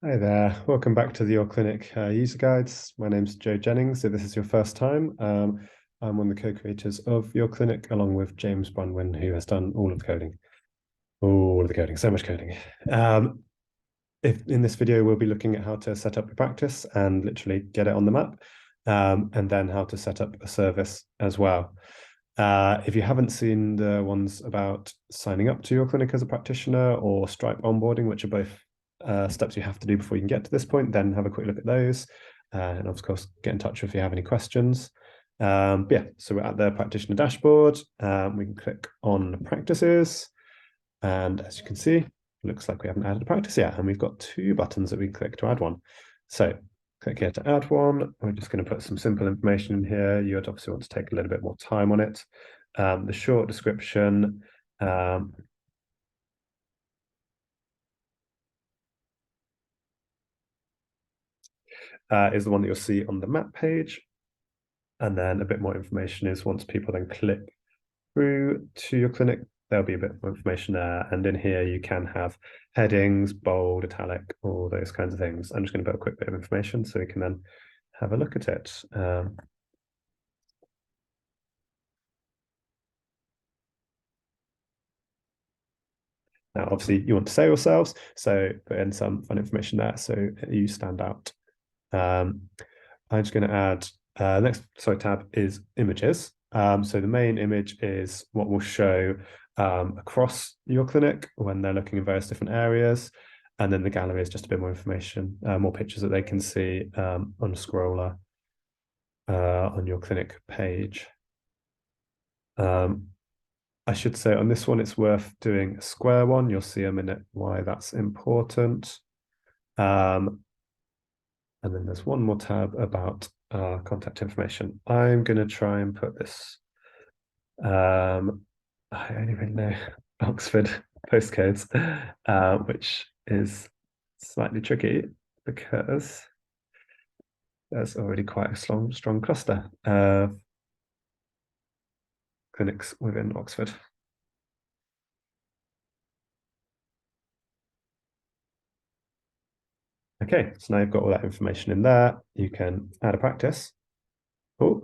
Hi there, welcome back to the YourClinic user guides. My name's Joe Jennings. If this is your first time, I'm one of the co-creators of YourClinic, along with James Brunwyn, who has done all of the coding. All of the coding, so much coding. If in this video, we'll be looking at how to set up a practice and literally get it on the map, and then how to set up a service as well. If you haven't seen the ones about signing up to your clinic as a practitioner or Stripe onboarding, which are both steps you have to do before you can get to this point, then have a quick look at those. And of course, get in touch if you have any questions. But yeah, so we're at the practitioner dashboard. We can click on practices. And as you can see, it looks like we haven't added a practice yet. And we've got two buttons that we can click to add one. So click here to add one. We're just going to put some simple information in here. You'd obviously want to take a little bit more time on it. The short description. Is the one that you'll see on the map page. And then a bit more information is once people then click through to your clinic, there'll be a bit more information there. And in here, you can have headings, bold, italic, all those kinds of things. I'm just going to put a quick bit of information so we can then have a look at it. Now, obviously, you want to sell yourselves, so put in some fun information there so you stand out. I'm just going to add next tab is images. So the main image is what will show across your clinic when they're looking in various different areas. And then the gallery is just a bit more information, more pictures that they can see on a scroller on your clinic page. I should say on this one, it's worth doing a square one. You'll see a minute why that's important. And then there's one more tab about contact information. I'm going to try and put this. I only really know Oxford postcodes, which is slightly tricky because there's already quite a strong cluster of clinics within Oxford. Okay, so now you've got all that information in there. You can add a practice. Oh,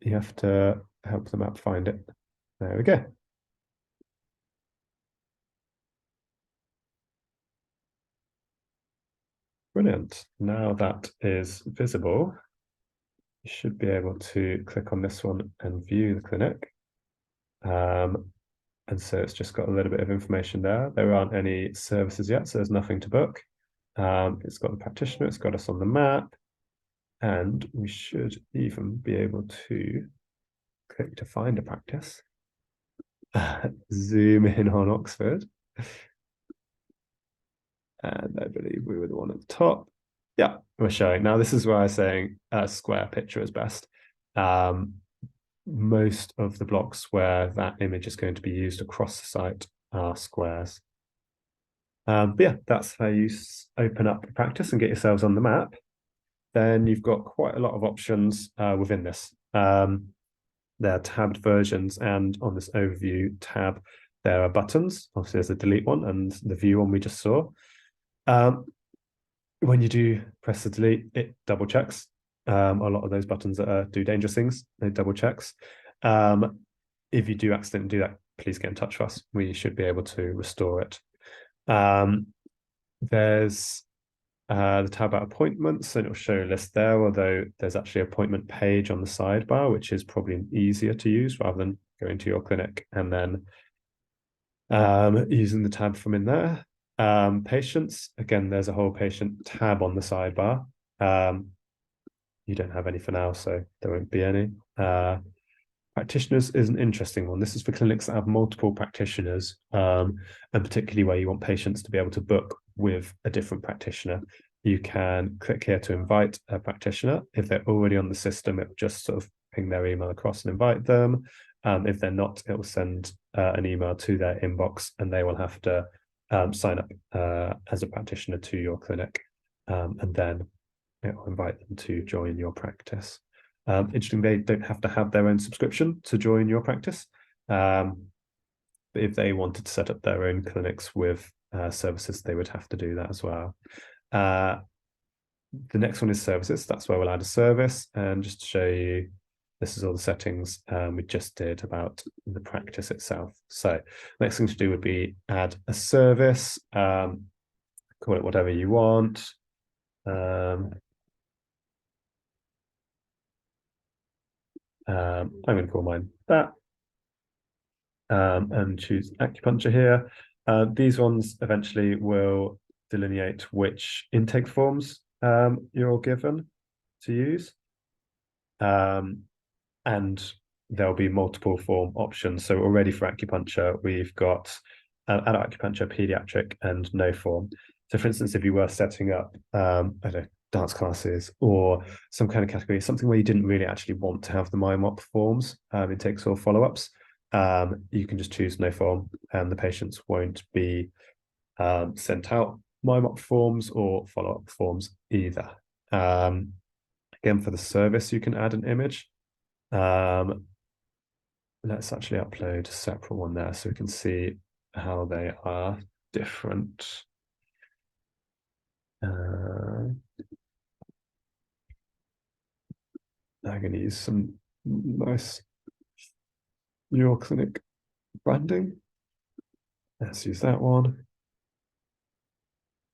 you have to help the map find it. There we go. Brilliant. Now that is visible, you should be able to click on this one and view the clinic. And so it's just got a little bit of information there. There aren't any services yet, so there's nothing to book. It's got the practitioner, it's got us on the map, and we should even be able to click to find a practice. Zoom in on Oxford. And I believe we were the one at the top. Yeah, we're showing. Now, this is where I'm saying a square picture is best. Most of the blocks where that image is going to be used across the site are squares. But yeah, that's how you open up a practice and get yourselves on the map. Then you've got quite a lot of options within this. There are tabbed versions, and on this overview tab, there are buttons. Obviously, there's a delete one and the view one we just saw. When you do press the delete, it double checks. A lot of those buttons that do dangerous things, it double checks. If you do accidentally do that, please get in touch with us. We should be able to restore it. There's the tab about appointments, and it'll show a list there, although there's actually an appointment page on the sidebar, which is probably easier to use rather than going to your clinic and then using the tab from in there. Patients, again, there's a whole patient tab on the sidebar. You don't have any for now, so there won't be any. Practitioners is an interesting one. This is for clinics that have multiple practitioners, and particularly where you want patients to be able to book with a different practitioner. You can click here to invite a practitioner. If they're already on the system, it will just sort of ping their email across and invite them. If they're not, it will send an email to their inbox, and they will have to sign up as a practitioner to your clinic, and then it will invite them to join your practice. Interesting, they don't have to have their own subscription to join your practice. But if they wanted to set up their own clinics with services, they would have to do that as well. The next one is services. That's where we'll add a service. And just to show you, this is all the settings we just did about the practice itself. So next thing to do would be add a service, call it whatever you want. I'm going to call mine that, and choose acupuncture here. These ones eventually will delineate which intake forms you're given to use. And there'll be multiple form options. So already for acupuncture, we've got adult acupuncture, pediatric, and no form. So for instance, if you were setting up, I don't know, dance classes or some kind of category, something where you didn't really actually want to have the MyMop forms, intakes or follow-ups, you can just choose no form, and the patients won't be sent out MyMop forms or follow-up forms either. Again, for the service, you can add an image. Let's actually upload a separate one there so we can see how they are different. I'm going to use some nice YourClinic branding. Let's use that one.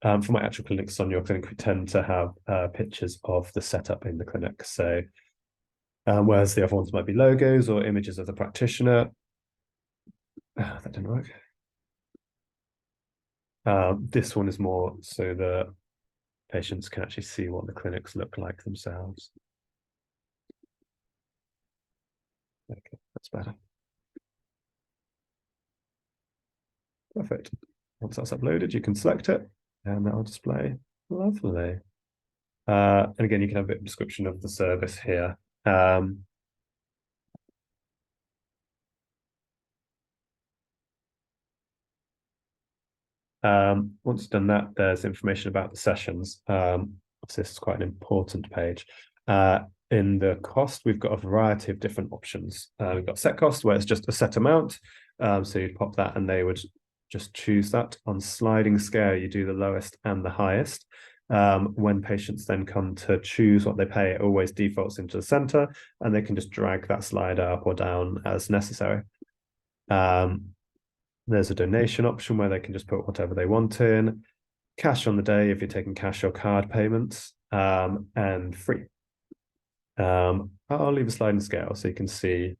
For my actual clinics on YourClinic, we tend to have pictures of the setup in the clinic. So whereas the other ones might be logos or images of the practitioner. That didn't work. This one is more so that patients can actually see what the clinics look like themselves. Okay, that's better. Perfect. Once that's uploaded, you can select it and that will display. Lovely. And again, you can have a bit of description of the service here. Once you've done that, there's information about the sessions. This is quite an important page. In the cost, we've got a variety of different options. We've got set cost, where it's just a set amount. So you'd pop that and they would just choose that. On sliding scale, you do the lowest and the highest. When patients then come to choose what they pay, it always defaults into the center, and they can just drag that slider up or down as necessary. There's a donation option where they can just put whatever they want in. Cash on the day if you're taking cash or card payments, and free. I'll leave a sliding scale so you can see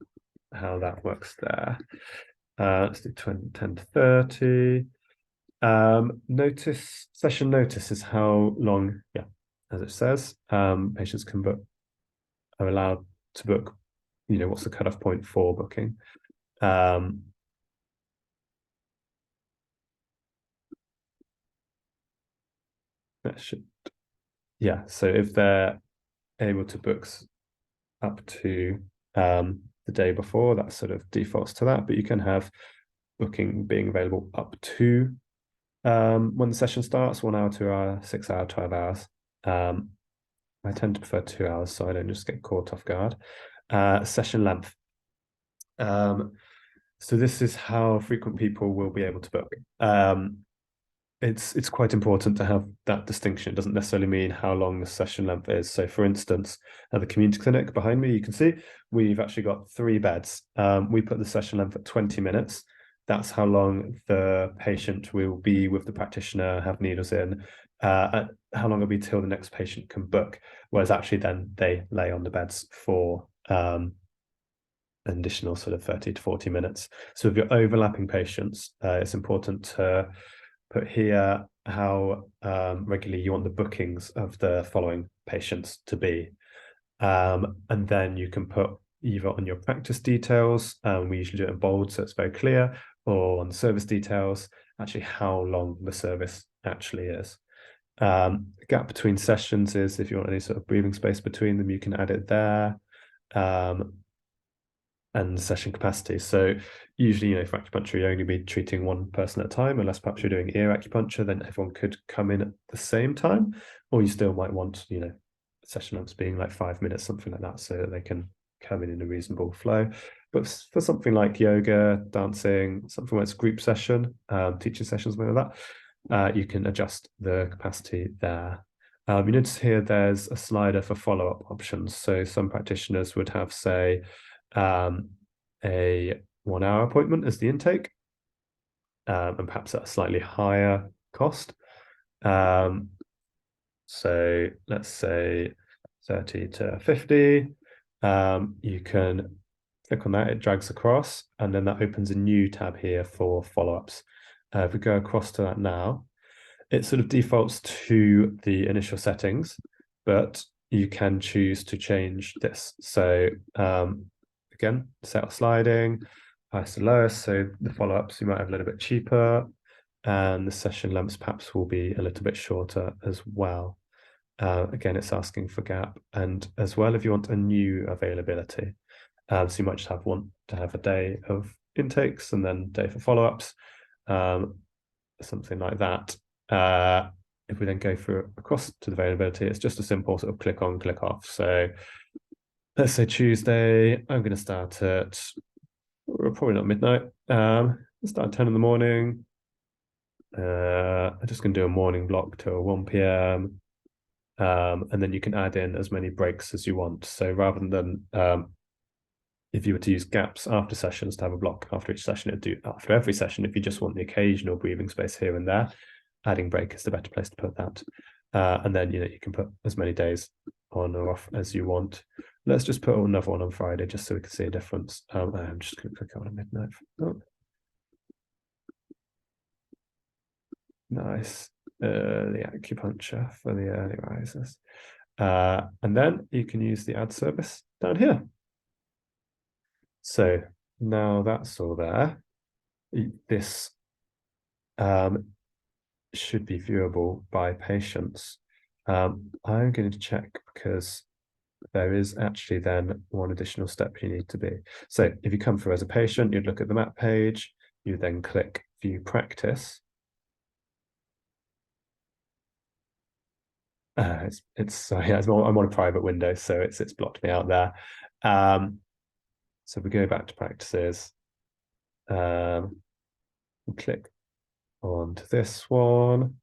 how that works there. Let's do 10 to 30. Session notice is how long, as it says, patients can book, are allowed to book, what's the cutoff point for booking. So if they're able to book up to the day before, that sort of defaults to that, but you can have booking being available up to when the session starts, 1 hour, 2 hour, 6 hour, 12 hours. I tend to prefer 2 hours so I don't just get caught off guard. Session length. So this is how frequent people will be able to book. It's quite important to have that distinction. It doesn't necessarily mean how long the session length is. So for instance, at the community clinic behind me, you can see we've actually got 3 beds. We put the session length at 20 minutes. That's how long the patient will be with the practitioner, have needles in, how long it'll be till the next patient can book. Whereas actually then they lay on the beds for an additional sort of 30 to 40 minutes. So if you're overlapping patients, it's important to put here how regularly you want the bookings of the following patients to be. And then you can put either on your practice details, we usually do it in bold so it's very clear, or on the service details, actually how long the service actually is. The gap between sessions is if you want any sort of breathing space between them, you can add it there. And session capacity. So usually, for acupuncture, you only be treating one person at a time, unless perhaps you're doing ear acupuncture, then everyone could come in at the same time, or you still might want, session lengths being like 5 minutes, something like that, so that they can come in a reasonable flow. But for something like yoga, dancing, something where it's group session, teaching sessions, something like that, you can adjust the capacity there. You notice here there's a slider for follow-up options. So some practitioners would have, say, a 1 hour appointment as the intake, and perhaps at a slightly higher cost. So let's say 30 to 50. You can click on that, it drags across, and then that opens a new tab here for follow-ups. If we go across to that now, it sort of defaults to the initial settings, but you can choose to change this. So again, set or sliding, highest to lowest. So the follow-ups you might have a little bit cheaper, and the session lengths perhaps will be a little bit shorter as well. Again, it's asking for gap, and as well if you want a new availability. So you might just want to have a day of intakes and then day for follow-ups, something like that. If we then go through across to the availability, it's just a simple sort of click on, click off. So let's say Tuesday, I'm going to start at probably not midnight. Start at 10 in the morning. I'm just going to do a morning block till 1 p.m. And then you can add in as many breaks as you want. So rather than if you were to use gaps after sessions to have a block after each session, it'd do after every session. If you just want the occasional breathing space here and there, adding break is the better place to put that. And then you can put as many days on or off as you want. Let's just put another one on Friday just so we can see a difference. I'm just going to click on a midnight. Oh. Nice. The acupuncture for the early risers. And then you can use the ad service down here. So now that's all there. This should be viewable by patients. I'm going to check because there is actually then one additional step you need to be. So if you come through as a patient, you'd look at the map page, you then click view practice. Sorry, I'm on a private window, so it's blocked me out there. So we go back to practices, we'll click on to this one,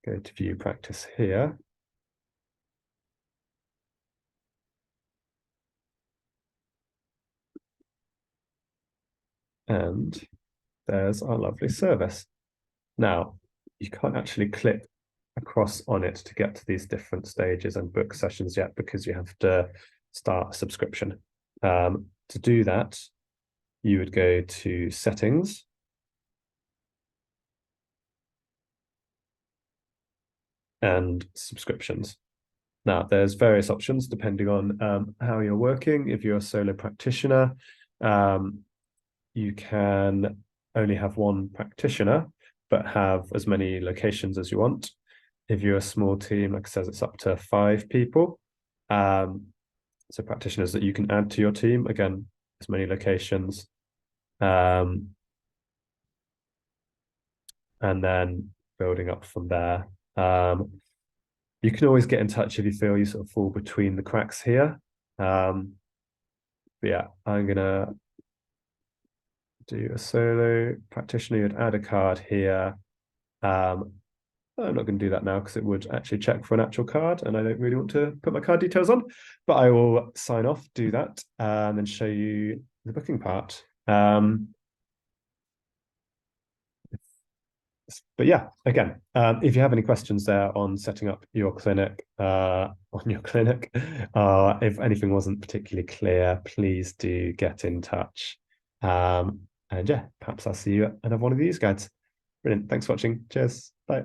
go to view practice here. And there's our lovely service. Now, you can't actually click across on it to get to these different stages and book sessions yet because you have to start a subscription. To do that, you would go to settings, and subscriptions. Now, there's various options depending on how you're working. If you're a solo practitioner, you can only have one practitioner, but have as many locations as you want. If you're a small team, like it says, it's up to 5 people. So practitioners that you can add to your team, again, as many locations. And then building up from there. You can always get in touch if you feel you sort of fall between the cracks here. But yeah, I'm gonna do a solo practitioner. You'd add a card here. I'm not going to do that now because it would actually check for an actual card and I don't really want to put my card details on, but I will sign off, do that, and then show you the booking part. But yeah, again, if you have any questions there on setting up your clinic, if anything wasn't particularly clear, please do get in touch. And yeah, perhaps I'll see you at another one of these guides. Brilliant. Thanks for watching. Cheers. Bye.